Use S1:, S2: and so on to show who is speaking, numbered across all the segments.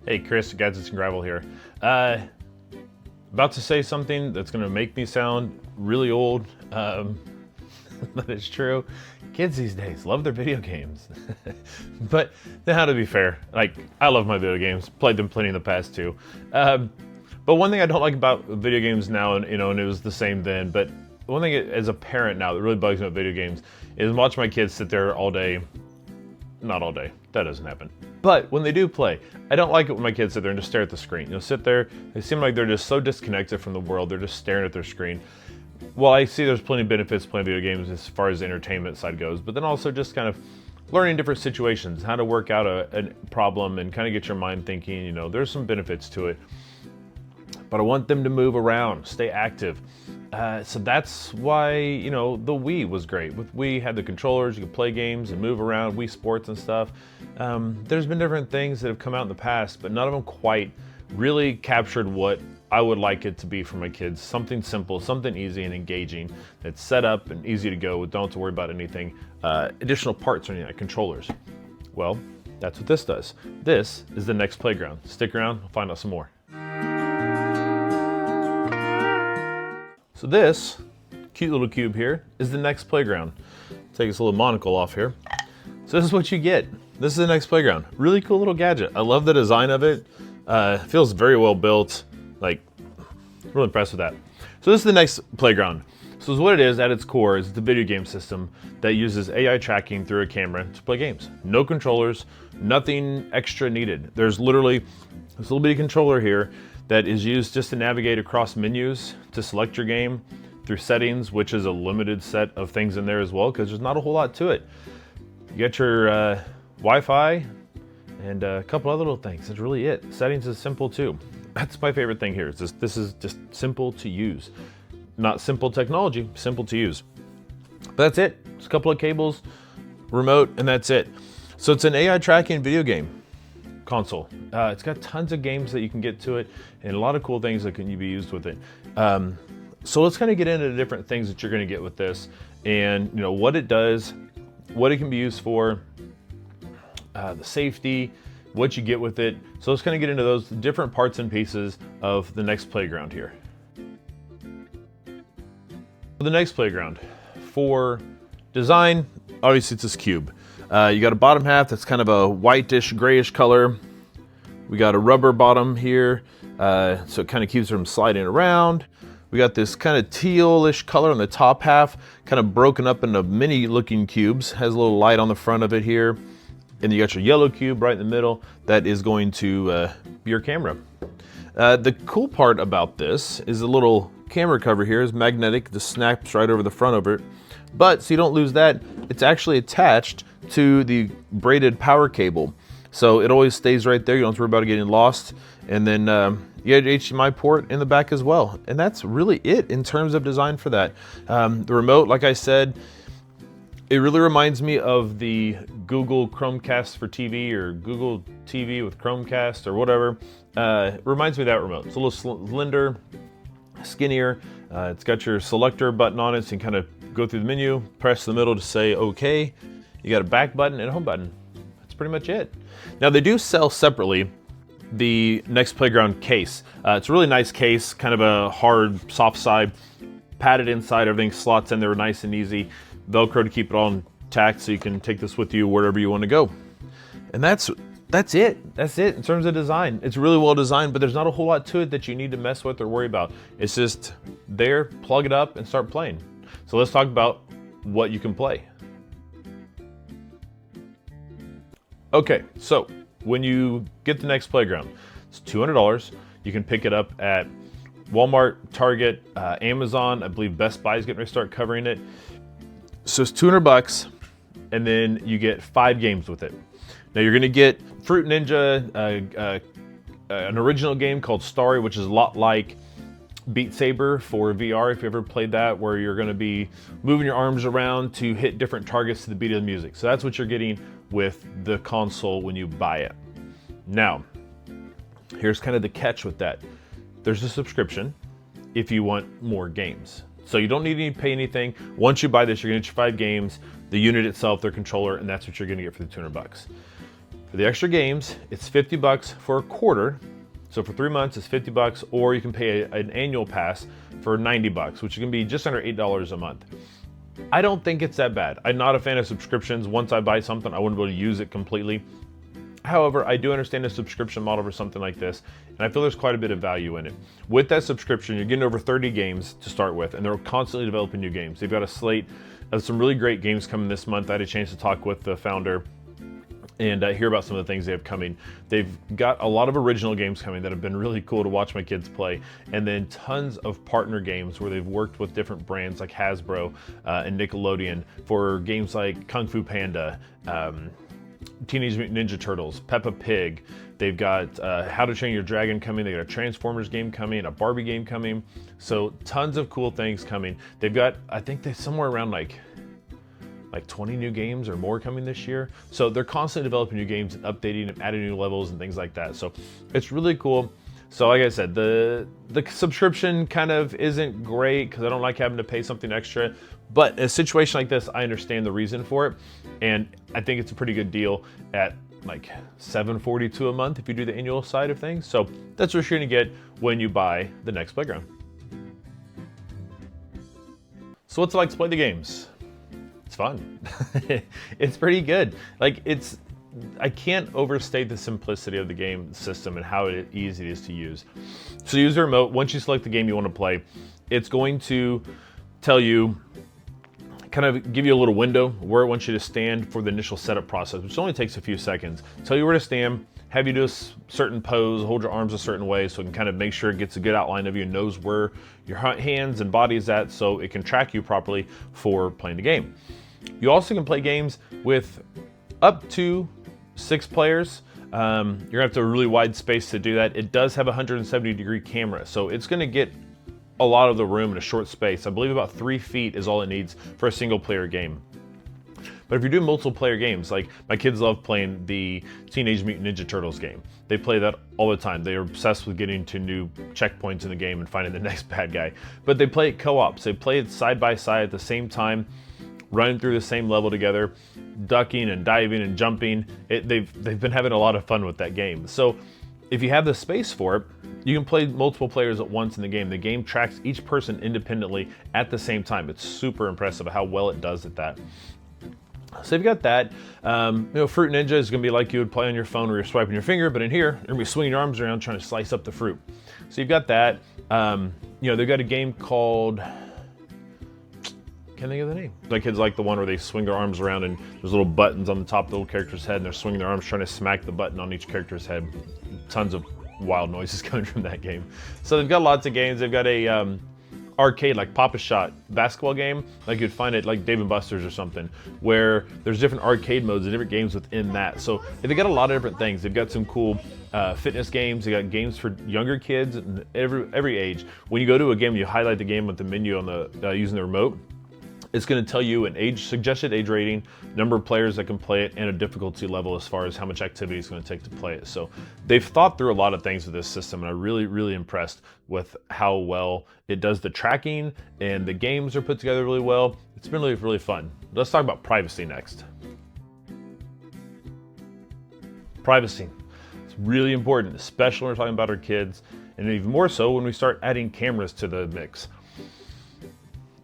S1: Hey Chris, Gadgets and Gravel here. About to say something that's gonna make me sound really old, but it's true. Kids these days love their video games. But now to be fair, like I love my video games, played them plenty in the past too. But one thing I don't like about video games now, and and it was the same then, but one thing as a parent now that really bugs me about video games is watch my kids sit there all day. Not all day, that doesn't happen. But when they do play, I don't like it when my kids sit there and just stare at the screen. Sit there, they seem like they're just so disconnected from the world, they're just staring at their screen. Well, I see there's plenty of benefits playing video games as far as the entertainment side goes, but then also just kind of learning different situations, how to work out a problem and kind of get your mind thinking, there's some benefits to it. But I want them to move around, stay active. So that's why, the Wii was great. With Wii, had the controllers, you could play games and move around, Wii Sports and stuff. There's been different things that have come out in the past, but none of them quite really captured what I would like it to be for my kids. Something simple, something easy and engaging that's set up and easy to go, don't have to worry about anything, additional parts or anything like controllers. Well, that's what this does. This is the NEX Playground. Stick around, we'll find out some more. So this cute little cube here is the NEX Playground. Take this little monocle off here. So this is what you get. This is the NEX Playground. Really cool little gadget. I love the design of it. It feels very well built. Like, really impressed with that. So this is the NEX Playground. So what it is at its core is the video game system that uses AI tracking through a camera to play games. No controllers, nothing extra needed. There's literally this little bitty controller here that is used just to navigate across menus to select your game through settings, which is a limited set of things in there as well, because there's not a whole lot to it. You get your Wi-Fi and a couple other little things. That's really it. Settings is simple too. That's my favorite thing here. This is just simple to use. Not simple technology, simple to use. But that's it. Just a couple of cables, remote, and that's it. So it's an AI tracking video game console. It's got tons of games that you can get to it and a lot of cool things that can be used with it. So let's kind of get into the different things that you're going to get with this and what it does, what it can be used for, the safety, what you get with it. So let's kind of get into those different parts and pieces of the NEX Playground here. The NEX Playground, for design, obviously it's this cube. You got a bottom half that's kind of a whitish, grayish color. We got a rubber bottom here, so it kind of keeps it from sliding around. We got this kind of tealish color on the top half, kind of broken up into mini looking cubes. Has a little light on the front of it here. And you got your yellow cube right in the middle that is going to be your camera. The cool part about this is the little camera cover here is magnetic, just snaps right over the front of it. But so you don't lose that, it's actually attached to the braided power cable. So it always stays right there, you don't have to worry about it getting lost. And then you have an HDMI port in the back as well. And that's really it in terms of design for that. The remote, like I said, it really reminds me of the Google Chromecast for TV or Google TV with Chromecast or whatever. It reminds me of that remote. It's a little slender, skinnier. It's got your selector button on it, so you can kind of go through the menu, press the middle to say okay. You got a back button and a home button. That's pretty much it. Now they do sell separately the NEX Playground case. It's a really nice case, kind of a hard, soft side, padded inside, everything slots in there nice and easy. Velcro to keep it all intact so you can take this with you wherever you want to go. And that's it. That's it in terms of design. It's really well designed, but there's not a whole lot to it that you need to mess with or worry about. It's just there, plug it up and start playing. So let's talk about what you can play. Okay, so when you get the NEX Playground, it's $200. You can pick it up at Walmart, Target, Amazon. I believe Best Buy is getting ready to start covering it. So it's $200, and then you get 5 games with it. Now you're gonna get Fruit Ninja, an original game called Starry, which is a lot like Beat Saber for VR, if you ever played that, where you're gonna be moving your arms around to hit different targets to the beat of the music. So that's what you're getting with the console when you buy it. Now, here's kind of the catch with that. There's a subscription if you want more games. So you don't need to pay anything. Once you buy this, you're gonna get your 5 games, the unit itself, their controller, and that's what you're gonna get for the $200. For the extra games, it's $50 for a quarter. So for 3 months, it's $50, or you can pay an annual pass for $90, which can be just under $8 a month. I don't think it's that bad. I'm not a fan of subscriptions. Once I buy something, I wouldn't be able to use it completely. However, I do understand the subscription model for something like this, and I feel there's quite a bit of value in it. With that subscription, you're getting over 30 games to start with, and they're constantly developing new games. They've got a slate of some really great games coming this month. I had a chance to talk with the founder and hear about some of the things they have coming. They've got a lot of original games coming that have been really cool to watch my kids play, and then tons of partner games where they've worked with different brands like Hasbro and Nickelodeon for games like Kung Fu Panda, Teenage Mutant Ninja Turtles, Peppa Pig. They've got How to Train Your Dragon coming. They got a Transformers game coming, a Barbie game coming. So tons of cool things coming. They've got, I think they're somewhere around like 20 new games or more coming this year. So they're constantly developing new games and updating and adding new levels and things like that. So it's really cool. So like I said, the subscription kind of isn't great because I don't like having to pay something extra. But in a situation like this, I understand the reason for it. And I think it's a pretty good deal at like $7.42 a month if you do the annual side of things. So that's what you're gonna get when you buy the NEX Playground. So what's it like to play the games? It's fun. It's pretty good. I can't overstate the simplicity of the game system and how easy it is to use. So use the remote. Once you select the game you want to play, it's going to tell you, kind of give you a little window where it wants you to stand for the initial setup process, which only takes a few seconds. Tell you where to stand, have you do a certain pose, hold your arms a certain way so it can kind of make sure it gets a good outline of you and knows where your hands and body is at so it can track you properly for playing the game. You also can play games with up to 6 players. You're gonna have to have a really wide space to do that. It does have a 170-degree camera, so it's gonna get a lot of the room in a short space. I believe about 3 feet is all it needs for a single player game. But if you're doing multiple player games, like my kids love playing the Teenage Mutant Ninja Turtles game. They play that all the time. They are obsessed with getting to new checkpoints in the game and finding the next bad guy. But they play it co-op. So they play it side by side at the same time, running through the same level together, ducking and diving and jumping. They've been having a lot of fun with that game. So if you have the space for it, you can play multiple players at once in the game. The game tracks each person independently at the same time. It's super impressive how well it does at that. So you've got that. Fruit Ninja is gonna be like you would play on your phone where you're swiping your finger, but in here, you're gonna be swinging your arms around trying to slice up the fruit. So you've got that. They've got a game called, can't think of the name. My kids like the one where they swing their arms around and there's little buttons on the top of the little character's head and they're swinging their arms trying to smack the button on each character's head. Tons of wild noises coming from that game. So they've got lots of games. They've got a arcade, like Pop-A-Shot basketball game, like you'd find it like Dave & Buster's or something, where there's different arcade modes and different games within that. So they've got a lot of different things. They've got some cool fitness games. They got games for younger kids and every age. When you go to a game, you highlight the game with the menu on the using the remote. It's going to tell you an suggested age rating, number of players that can play it, and a difficulty level as far as how much activity it's going to take to play it. So they've thought through a lot of things with this system, and I'm really, really impressed with how well it does the tracking, and the games are put together really well. It's been really, really fun. Let's talk about privacy next. Privacy. It's really important, especially when we're talking about our kids, and even more so when we start adding cameras to the mix.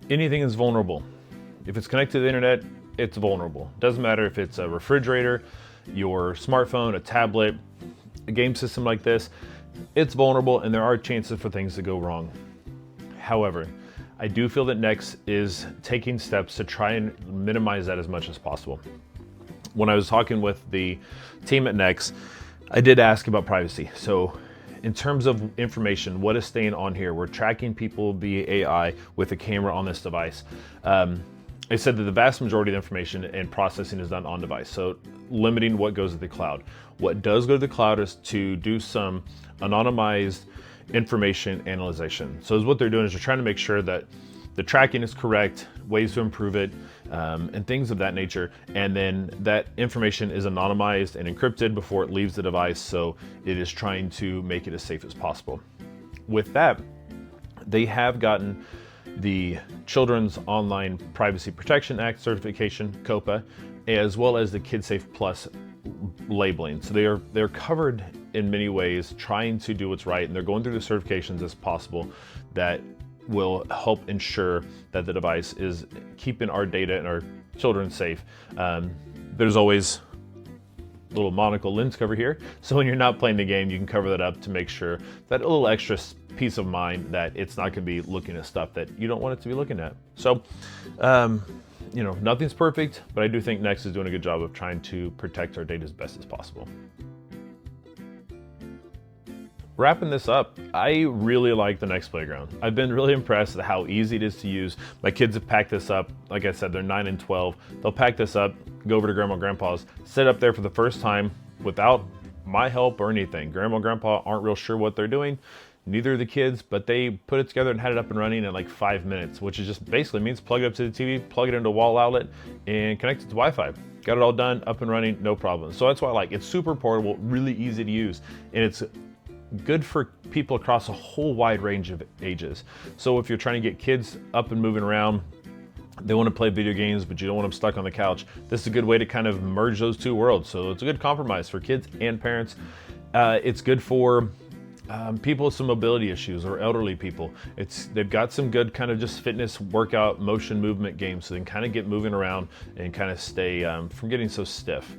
S1: Anything is vulnerable. If it's connected to the internet, it's vulnerable. Doesn't matter if it's a refrigerator, your smartphone, a tablet, a game system like this, it's vulnerable and there are chances for things to go wrong. However, I do feel that NEX is taking steps to try and minimize that as much as possible. When I was talking with the team at NEX, I did ask about privacy. So in terms of information, what is staying on here? We're tracking people via AI with a camera on this device. I said that the vast majority of the information and processing is done on device, so limiting what goes to the cloud. What does go to the cloud is to do some anonymized information analyzation. So what they're doing is they're trying to make sure that the tracking is correct, ways to improve it, and things of that nature. And then that information is anonymized and encrypted before it leaves the device, so it is trying to make it as safe as possible. With that, they have gotten the Children's Online Privacy Protection Act certification, COPA, as well as the KidSafe Plus labeling. So they're covered in many ways, trying to do what's right, and they're going through the certifications as possible that will help ensure that the device is keeping our data and our children safe. There's always a little monocle lens cover here, so when you're not playing the game, you can cover that up to make sure that a little extra peace of mind that it's not going to be looking at stuff that you don't want it to be looking at. So, you know, nothing's perfect, but I do think NEX is doing a good job of trying to protect our data as best as possible. Wrapping this up, I really like the NEX Playground. I've been really impressed at how easy it is to use. My kids have packed this up. Like I said, they're 9 and 12. They'll pack this up, go over to Grandma and Grandpa's, sit up there for the first time without my help or anything. Grandma and Grandpa aren't real sure what they're doing. Neither are the kids, but they put it together and had it up and running in like 5 minutes, which is just basically means plug it up to the TV, plug it into a wall outlet, and connect it to Wi-Fi. Got it all done, up and running, no problem. So that's why I like it. It's super portable, really easy to use, and it's good for people across a whole wide range of ages. So if you're trying to get kids up and moving around, they want to play video games, but you don't want them stuck on the couch, this is a good way to kind of merge those two worlds. So it's a good compromise for kids and parents. It's good for people with some mobility issues or elderly people. They've got some good kind of just fitness, workout, motion, movement games, so they can kind of get moving around and kind of stay from getting so stiff.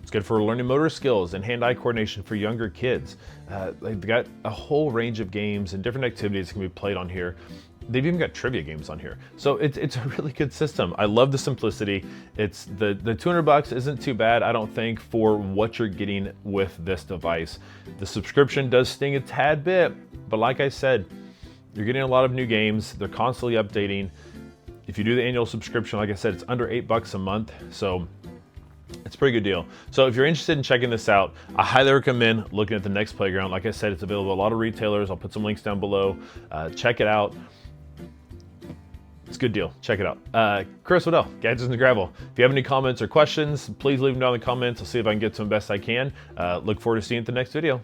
S1: It's good for learning motor skills and hand-eye coordination for younger kids. They've got a whole range of games and different activities that can be played on here. They've even got trivia games on here. So it's a really good system. I love the simplicity. It's the $200 isn't too bad, I don't think, for what you're getting with this device. The subscription does sting a tad bit, but like I said, you're getting a lot of new games. They're constantly updating. If you do the annual subscription, like I said, it's under $8 a month. So it's a pretty good deal. So if you're interested in checking this out, I highly recommend looking at the NEX Playground. Like I said, it's available at a lot of retailers. I'll put some links down below. Check it out. It's a good deal. Check it out. Chris Waddell, Gadgets in the Gravel. If you have any comments or questions, please leave them down in the comments. I'll see if I can get to them best I can. Look forward to seeing you at the next video.